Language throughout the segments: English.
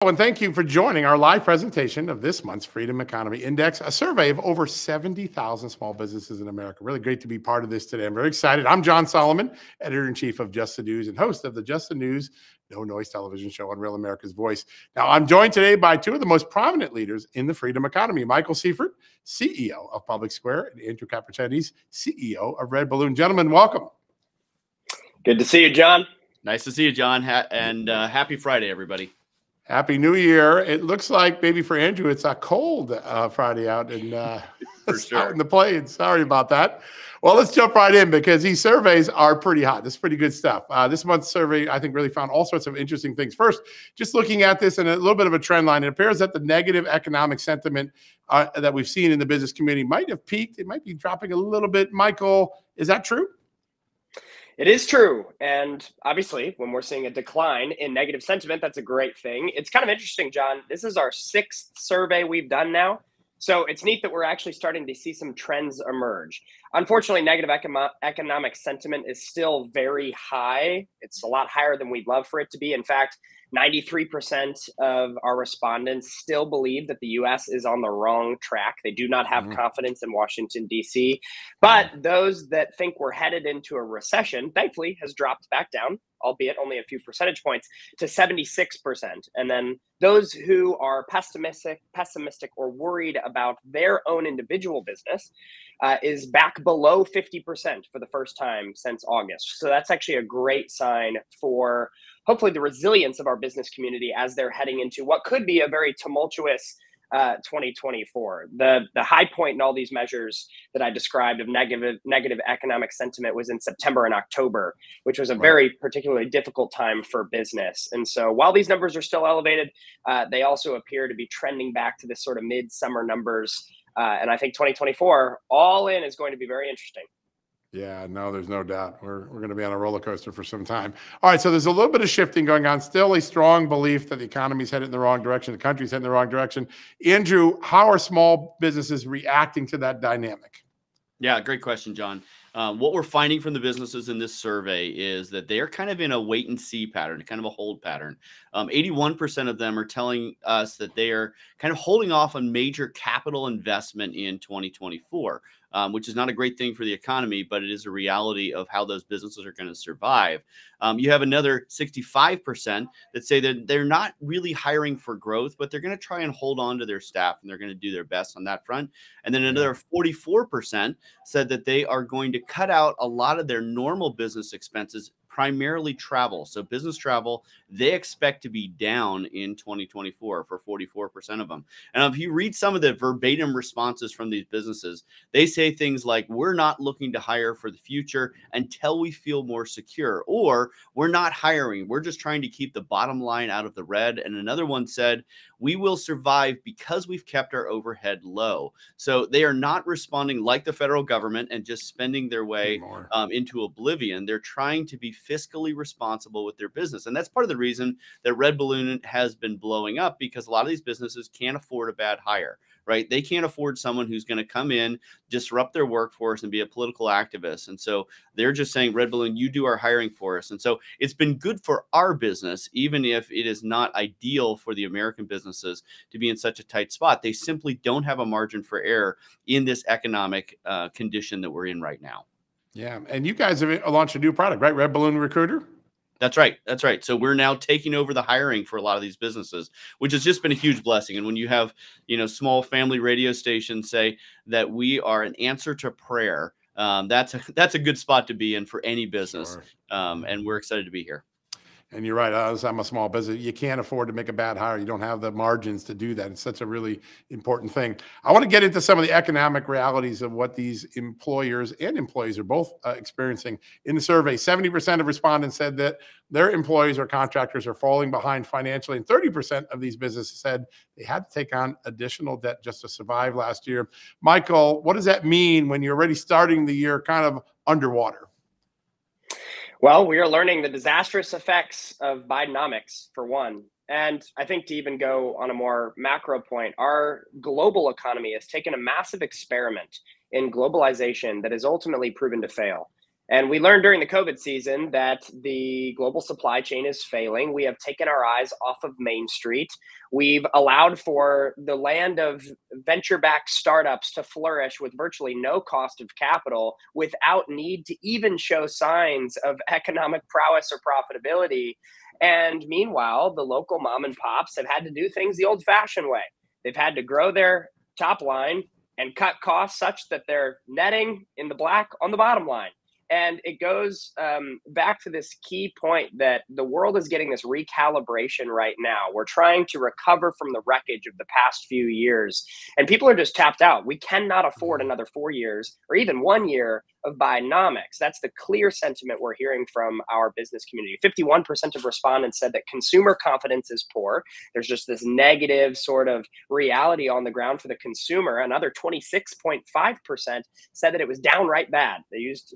And thank you for joining our live presentation of this month's Freedom Economy Index, a survey of over 70,000 small businesses in America. Really great to be part of this today. I'm very excited. I'm John Solomon, editor-in-chief of Just the News and host of the Just the News No Noise television show on Real America's Voice. Now, I'm joined today by two of the most prominent leaders in the freedom economy, Michael Seifert, CEO of Public Square, and Andrew Capricetti, CEO of RedBalloon. Gentlemen, welcome. Good to see you, John. Nice to see you, John. Happy Friday, everybody. Happy New Year. It looks like maybe for Andrew, it's a cold Friday out in, out in the plains. Sorry about that. Well, let's jump right in because these surveys are pretty hot. This is pretty good stuff. This month's survey, I think, really found all sorts of interesting things. First, just looking at this in a little bit of a trend line, it appears that the negative economic sentiment that we've seen in the business community might have peaked. It might be dropping a little bit. Michael, is that true? It is true. And obviously, when we're seeing a decline in negative sentiment, that's a great thing. It's kind of interesting, John. This is our 6th survey we've done now. So it's neat that we're actually starting to see some trends emerge. Unfortunately, negative economic sentiment is still very high. It's a lot higher than we'd love for it to be. In fact, 93% of our respondents still believe that the U.S. is on the wrong track. They do not have confidence in Washington, D.C. But those that think we're headed into a recession, thankfully, has dropped back down, albeit only a few percentage points, to 76%. And then those who are pessimistic or worried about their own individual business is back below 50% for the first time since August. So that's actually a great sign for hopefully the resilience of our business community as they're heading into what could be a very tumultuous 2024. The high point in all these measures that I described of negative economic sentiment was in September and October, which was a very particularly difficult time for business. And so while these numbers are still elevated, they also appear to be trending back to this sort of mid-summer numbers. And I think 2024 all in is going to be very interesting. Yeah, no, there's no doubt. We're going to be on a roller coaster for some time. All right, so there's a little bit of shifting going on. Still a strong belief that the economy's headed in the wrong direction, the country's heading in the wrong direction. Andrew, how are small businesses reacting to that dynamic? Yeah, great question, John. What we're finding from the businesses in this survey is that they are kind of in a wait and see pattern, kind of a hold pattern. 81% of them are telling us that they are kind of holding off on major capital investment in 2024. Which is not a great thing for the economy, but it is a reality of how those businesses are going to survive. You have another 65% that say that they're not really hiring for growth, but they're going to try and hold on to their staff and they're going to do their best on that front. And then another 44% said that they are going to cut out a lot of their normal business expenses, primarily travel. So business travel, they expect to be down in 2024 for 44% of them. And if you read some of the verbatim responses from these businesses, they say things like, we're not looking to hire for the future until we feel more secure, or we're not hiring. We're just trying to keep the bottom line out of the red. And another one said, we will survive because we've kept our overhead low. So they are not responding like the federal government and just spending their way into oblivion. They're trying to be fiscally responsible with their business. And that's part of the reason that RedBalloon has been blowing up, because a lot of these businesses can't afford a bad hire, right? They can't afford someone who's going to come in, disrupt their workforce and be a political activist. And so they're just saying, RedBalloon, you do our hiring for us. And so it's been good for our business, even if it is not ideal for the American businesses to be in such a tight spot. They simply don't have a margin for error in this economic condition that we're in right now. Yeah. And you guys have launched a new product, right? RedBalloon Recruiter? That's right. That's right. So we're now taking over the hiring for a lot of these businesses, which has just been a huge blessing. And when you have, small family radio stations say that we are an answer to prayer, that's a good spot to be in for any business. Sure. And we're excited to be here. And you're right. I'm a small business. You can't afford to make a bad hire. You don't have the margins to do that. It's such a really important thing. I want to get into some of the economic realities of what these employers and employees are both experiencing. In the survey, 70% of respondents said that their employees or contractors are falling behind financially. And 30% of these businesses said they had to take on additional debt just to survive last year. Michael, what does that mean when you're already starting the year kind of underwater? Well, we are learning the disastrous effects of Bidenomics, for one. And I think to even go on a more macro point, our global economy has taken a massive experiment in globalization that has ultimately proven to fail. And we learned during the COVID season that the global supply chain is failing. We have taken our eyes off of Main Street. We've allowed for the land of venture backed startups to flourish with virtually no cost of capital without need to even show signs of economic prowess or profitability. And meanwhile, the local mom and pops have had to do things the old fashioned way. They've had to grow their top line and cut costs such that they're netting in the black on the bottom line. And it goes back to this key point that the world is getting this recalibration right now. We're trying to recover from the wreckage of the past few years, and people are just tapped out. We cannot afford another 4 years or even 1 year of Bidenomics. That's the clear sentiment we're hearing from our business community. 51% of respondents said that consumer confidence is poor. There's just this negative sort of reality on the ground for the consumer. Another 26.5% said that it was downright bad. They used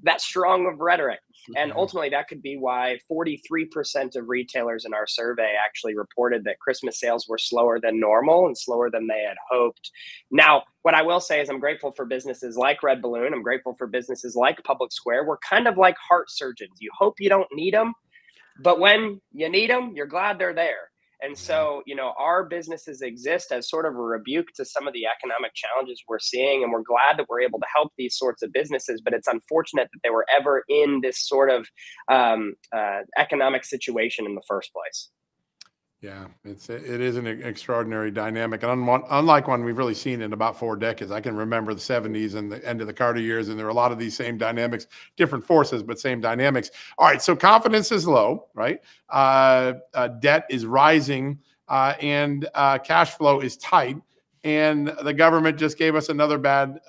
that strong of rhetoric. And ultimately, that could be why 43% of retailers in our survey actually reported that Christmas sales were slower than normal and slower than they had hoped. Now, what I will say is I'm grateful for businesses like RedBalloon. I'm grateful for businesses like Public Square. We're kind of like heart surgeons. You hope you don't need them, but when you need them, you're glad they're there. And so, our businesses exist as sort of a rebuke to some of the economic challenges we're seeing. And we're glad that we're able to help these sorts of businesses. But it's unfortunate that they were ever in this sort of economic situation in the first place. Yeah, it is an extraordinary dynamic, and unlike one we've really seen in about 4 decades. I can remember the 70s and the end of the Carter years, and there were a lot of these same dynamics, different forces, but same dynamics. All right, so confidence is low, right? Debt is rising, and cash flow is tight. And the government just gave us another bad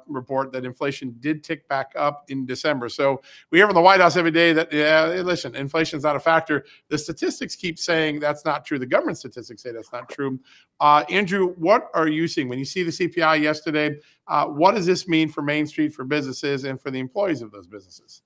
report that inflation did tick back up in December. So we hear from the White House every day that, listen, inflation's not a factor. The statistics keep saying that's not true. The government statistics say that's not true. Andrew, what are you seeing when you see the CPI yesterday? What does this mean for Main Street, for businesses, and for the employees of those businesses?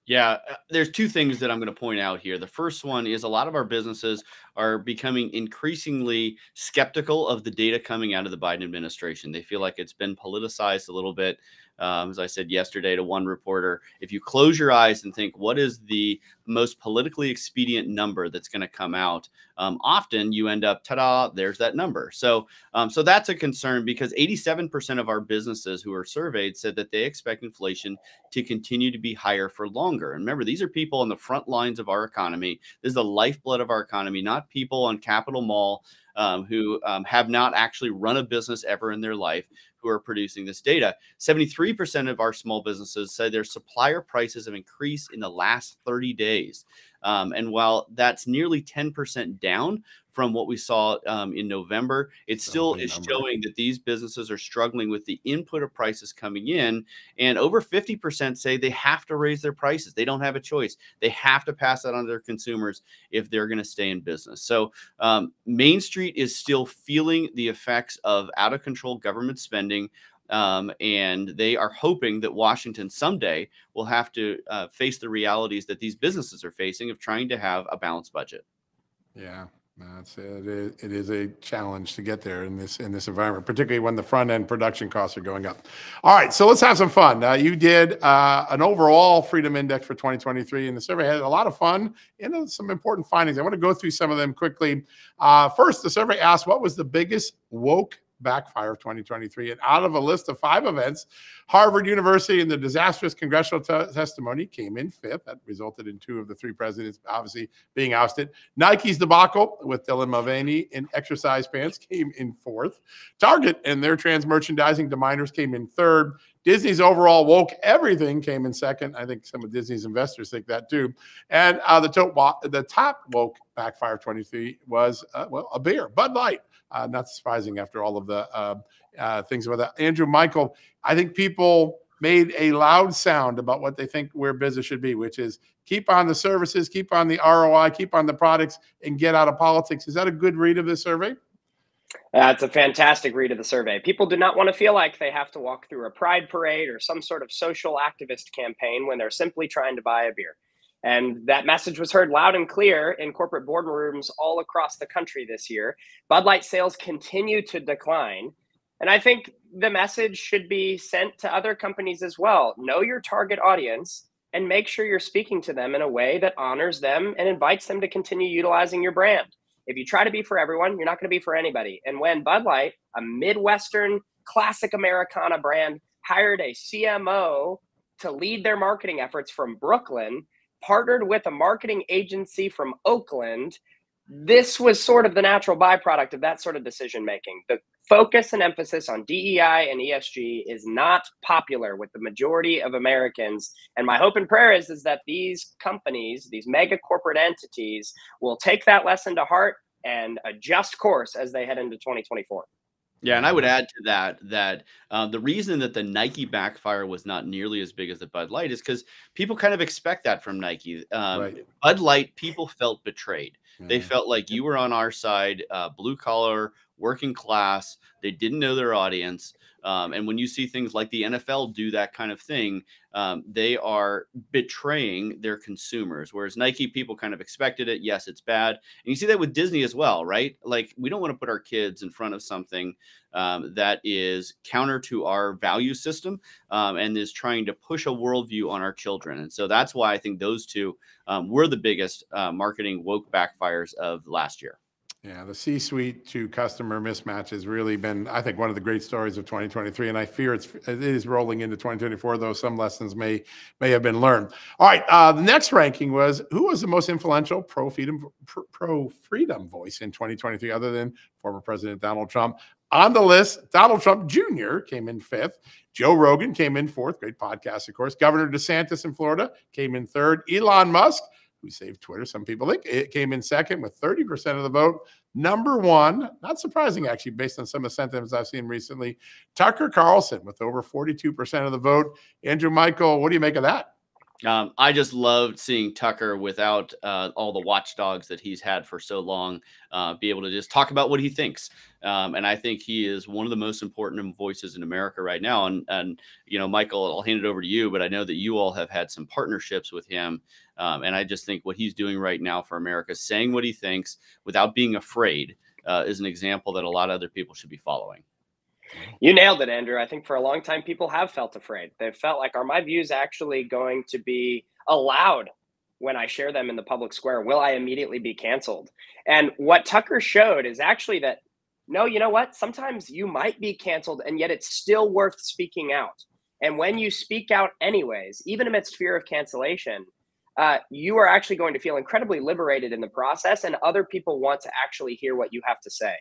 Yeah, there's 2 things that I'm going to point out here. The first one is a lot of our businesses are becoming increasingly skeptical of the data coming out of the Biden administration. They feel like it's been politicized a little bit. As I said yesterday to one reporter, if you close your eyes and think, what is the most politically expedient number that's going to come out? Often you end up, ta-da, there's that number. So that's a concern because 87% of our businesses who are surveyed said that they expect inflation to continue to be higher for longer. And remember, these are people on the front lines of our economy. This is the lifeblood of our economy, not people on Capitol Mall who have not actually run a business ever in their life, who are producing this data. 73% of our small businesses say their supplier prices have increased in the last 30 days. And while that's nearly 10% down from what we saw in November, it still is showing that these businesses are struggling with the input of prices coming in. And over 50% say they have to raise their prices. They don't have a choice. They have to pass that on to their consumers if they're going to stay in business. So Main Street is still feeling the effects of out of control government spending. And they are hoping that Washington someday will have to face the realities that these businesses are facing of trying to have a balanced budget. Yeah, it is a challenge to get there in this environment, particularly when the front end production costs are going up. All right, so let's have some fun. You did an overall Freedom Index for 2023, and the survey had a lot of fun and some important findings. I want to go through some of them quickly. First, the survey asked, what was the biggest woke backfire of 2023? And out of a list of 5 events, Harvard University and the disastrous congressional testimony came in 5th. That resulted in 2 of the 3 presidents obviously being ousted. Nike's debacle with Dylan Mulvaney in exercise pants came in 4th. Target and their trans merchandising to minors came in 3rd. Disney's overall woke everything came in 2nd. I think some of Disney's investors think that too. And the top woke backfire of 23 was, a beer, Bud Light. Not surprising after all of the things about that. Andrew, Michael, I think people made a loud sound about what they think where business should be, which is keep on the services, keep on the ROI, keep on the products, and get out of politics. Is that a good read of this survey? It's a fantastic read of the survey. People do not want to feel like they have to walk through a pride parade or some sort of social activist campaign when they're simply trying to buy a beer. And that message was heard loud and clear in corporate boardrooms all across the country this year. Bud Light sales continue to decline. And I think the message should be sent to other companies as well. Know your target audience and make sure you're speaking to them in a way that honors them and invites them to continue utilizing your brand. If you try to be for everyone, you're not going to be for anybody. And when Bud Light, a Midwestern classic Americana brand, hired a CMO to lead their marketing efforts from Brooklyn, partnered with a marketing agency from Oakland, this was sort of the natural byproduct of that sort of decision making. The focus and emphasis on DEI and ESG is not popular with the majority of Americans. And my hope and prayer is that these companies, these mega corporate entities, will take that lesson to heart and adjust course as they head into 2024. Yeah, and I would add to that the reason that the Nike backfire was not nearly as big as the Bud Light is because people kind of expect that from Nike. Right. Bud Light, people felt betrayed. They Yeah. felt like you were on our side, blue collar, working class. They didn't know their audience. And when you see things like the NFL do that kind of thing, they are betraying their consumers. Whereas Nike, people kind of expected it. Yes, it's bad. And you see that with Disney as well, right? Like, we don't want to put our kids in front of something that is counter to our value system and is trying to push a worldview on our children. And so that's why I think those two were the biggest marketing woke backfires of last year. Yeah, the C-suite to customer mismatch has really been, I think, one of the great stories of 2023, and I fear it is rolling into 2024, though some lessons may have been learned. All right, the next ranking was, who was the most influential pro-freedom voice in 2023, other than former President Donald Trump? On the list, Donald Trump Jr. came in 5th. Joe Rogan came in 4th. Great podcast, of course. Governor DeSantis in Florida came in 3rd. Elon Musk, who saved Twitter, some people think, it came in 2nd with 30% of the vote. Number 1, not surprising, actually, based on some of the sentiments I've seen recently, Tucker Carlson with over 42% of the vote. Andrew Michael, what do you make of that? I just loved seeing Tucker without all the watchdogs that he's had for so long, be able to just talk about what he thinks. And I think he is one of the most important voices in America right now. And you know, Michael, I'll hand it over to you, but I know that you all have had some partnerships with him. And I just think what he's doing right now for America, saying what he thinks without being afraid, is an example that a lot of other people should be following. You nailed it, Andrew. I think for a long time, people have felt afraid. They've felt like, are my views actually going to be allowed when I share them in the public square? Will I immediately be canceled? And what Tucker showed is actually that, no, you know what? Sometimes you might be canceled, and yet it's still worth speaking out. And when you speak out anyways, even amidst fear of cancellation, you are actually going to feel incredibly liberated in the process, and other people want to actually hear what you have to say.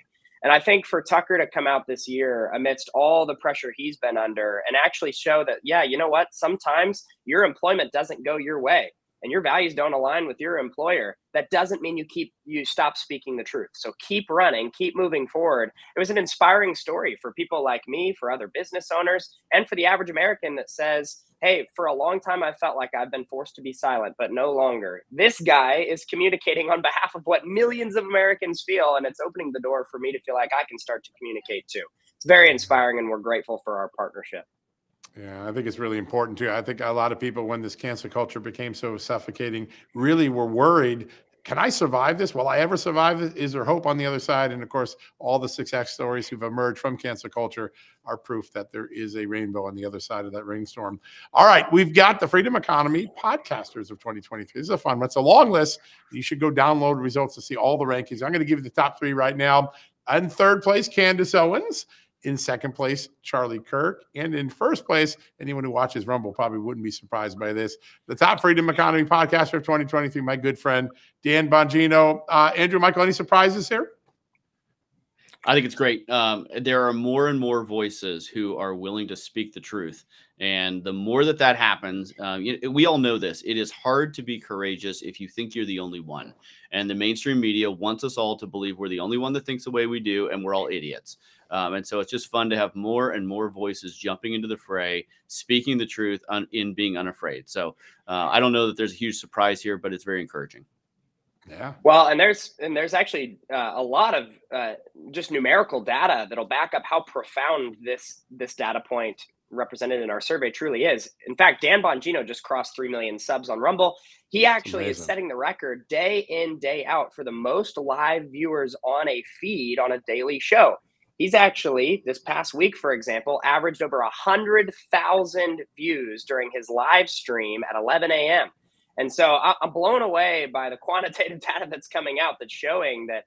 And I think for Tucker to come out this year amidst all the pressure he's been under and actually show that, yeah, you know what? Sometimes your employment doesn't go your way and your values don't align with your employer. That doesn't mean you stop speaking the truth. So keep running, keep moving forward. It was an inspiring story for people like me, for other business owners, and for the average American that says, hey, for a long time, I felt like I've been forced to be silent, but no longer. This guy is communicating on behalf of what millions of Americans feel, and it's opening the door for me to feel like I can start to communicate too. It's very inspiring, and we're grateful for our partnership. Yeah, I think it's really important too. I think a lot of people, when this cancel culture became so suffocating, really were worried. Can I survive this? Will I ever survive it? Is there hope on the other side? And of course, all the success stories who've emerged from cancel culture are proof that there is a rainbow on the other side of that rainstorm. All right, we've got the Freedom Economy Podcasters of 2023. This is a fun one. It's a long list. You should go download results to see all the rankings. I'm going to give you the top 3 right now. In 3rd place, Candace Owens. In 2nd place, Charlie Kirk. And in 1st place, anyone who watches Rumble probably wouldn't be surprised by this, the top Freedom Economy podcaster of 2023, my good friend, Dan Bongino. Andrew, Michael, any surprises here? I think it's great. There are more and more voices who are willing to speak the truth. And the more that happens, we all know this. It is hard to be courageous if you think you're the only one. And the mainstream media wants us all to believe we're the only one that thinks the way we do, and we're all idiots. And so it's just fun to have more and more voices jumping into the fray, speaking the truth in being unafraid. So I don't know that there's a huge surprise here, but it's very encouraging. Yeah. Well, and there's actually a lot of just numerical data that'll back up how profound this data point represented in our survey truly is. In fact, Dan Bongino just crossed 3 million subs on Rumble. He actually is setting the record day in, day out for the most live viewers on a feed on a daily show. he's actually, this past week, for example, averaged over 100,000 views during his live stream at 11 a.m. And so I'm blown away by the quantitative data that's coming out that's showing that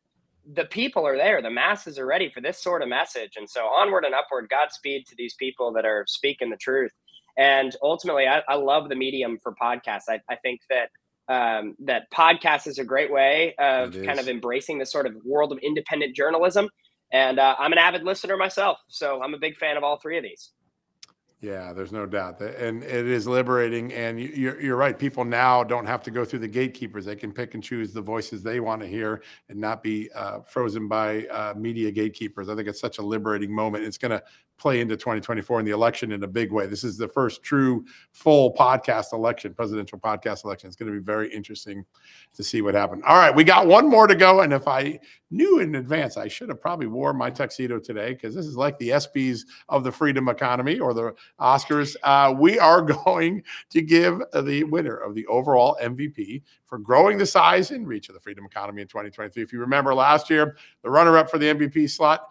the people are there. The masses are ready for this sort of message. And so onward and upward, Godspeed to these people that are speaking the truth. And ultimately, I love the medium for podcasts. I think that that podcast is a great way of kind of embracing this sort of world of independent journalism. And I'm an avid listener myself, so I'm a big fan of all three of these. Yeah, there's no doubt that, and it is liberating. And you're right. People now don't have to go through the gatekeepers. They can pick and choose the voices they want to hear and not be frozen by media gatekeepers. I think it's such a liberating moment. It's going to play into 2024 and the election in a big way. This is the first true full podcast election, presidential podcast election. It's going to be very interesting to see what happens. All right, we got one more to go. And if I knew in advance, I should have probably wore my tuxedo today, because this is like the ESPYs of the freedom economy, or the Oscars. We are going to give the winner of the overall MVP for growing the size and reach of the freedom economy in 2023. If you remember last year, the runner-up for the MVP slot,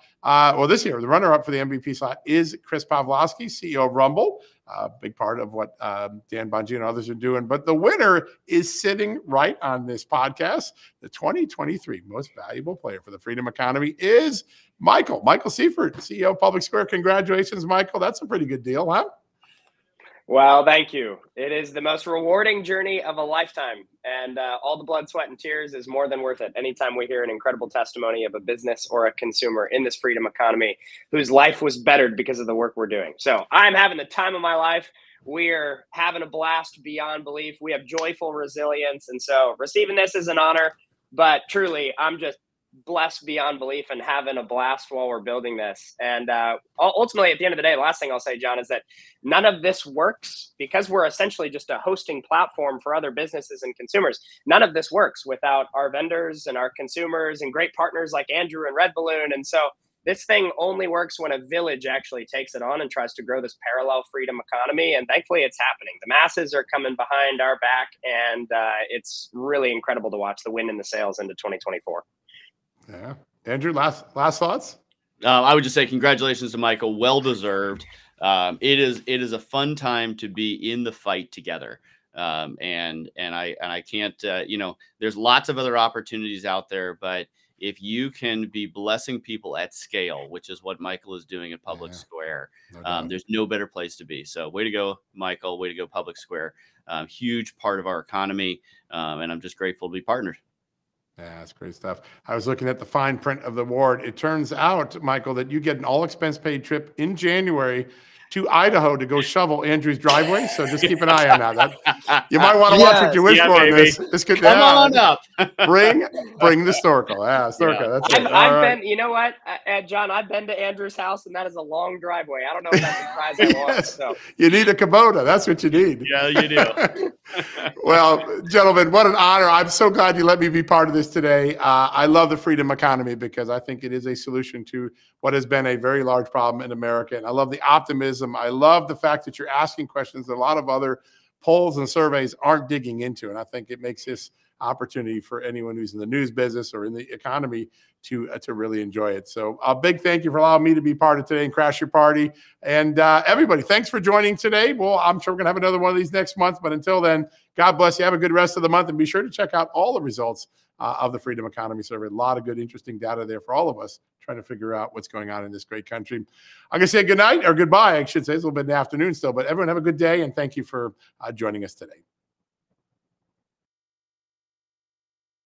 this year, the runner-up for the MVP slot is Chris Pavlovski, CEO of Rumble, a big part of what Dan Bongino and others are doing. But the winner is sitting right on this podcast. The 2023 most valuable player for the freedom economy is Michael Seifert, CEO of Public Square. Congratulations, Michael. That's a pretty good deal, huh? Well, thank you. It is the most rewarding journey of a lifetime, and all the blood, sweat, and tears is more than worth it. Anytime we hear an incredible testimony of a business or a consumer in this freedom economy whose life was bettered because of the work we're doing. So I'm having the time of my life. We're having a blast beyond belief. We have joyful resilience. And so receiving this is an honor, but truly, I'm just blessed beyond belief and having a blast while we're building this. And ultimately, at the end of the day, the last thing I'll say, John, is that none of this works because we're essentially just a hosting platform for other businesses and consumers. None of this works without our vendors and our consumers and great partners like Andrew and RedBalloon. And so this thing only works when a village actually takes it on and tries to grow this parallel freedom economy. And thankfully, it's happening. The masses are coming behind our back, and it's really incredible to watch the wind in the sails into 2024. Yeah. Andrew, last thoughts? I would just say congratulations to Michael. Well deserved. It is a fun time to be in the fight together. And I can't, there's lots of other opportunities out there, but if you can be blessing people at scale, which is what Michael is doing at Public Square, there's no better place to be. So way to go, Michael. Way to go, Public Square. Huge part of our economy. And I'm just grateful to be partnered. Yeah, that's great stuff. I was looking at the fine print of the award. It turns out, Michael, that you get an all-expense paid trip in January to Idaho to go shovel Andrew's driveway. So just keep an eye on that. You might want to watch what you wish for in this. This could come on up. bring the Storkel. Yeah, Storkel. Yeah. That's it. I've been, you know what, John, I've been to Andrew's house, and that is a long driveway. I don't know if that's a prize I want. So you need a Kubota. That's what you need. Yeah, you do. Well, gentlemen, what an honor. I'm so glad you let me be part of this today. I love the freedom economy because I think it is a solution to what has been a very large problem in America. And I love the optimism. I love the fact that you're asking questions that a lot of other polls and surveys aren't digging into. And I think it makes this opportunity for anyone who's in the news business or in the economy to really enjoy it. So a big thank you for allowing me to be part of today and Crash Your Party. And everybody, thanks for joining today. Well, I'm sure we're going to have another one of these next month. But until then, God bless you. Have a good rest of the month. And be sure to check out all the results of the Freedom Economy Survey. A lot of good, interesting data there for all of us trying to figure out what's going on in this great country. I'm going to say good night, or goodbye, I should say. It's a little bit in the afternoon still. But everyone have a good day, and thank you for joining us today.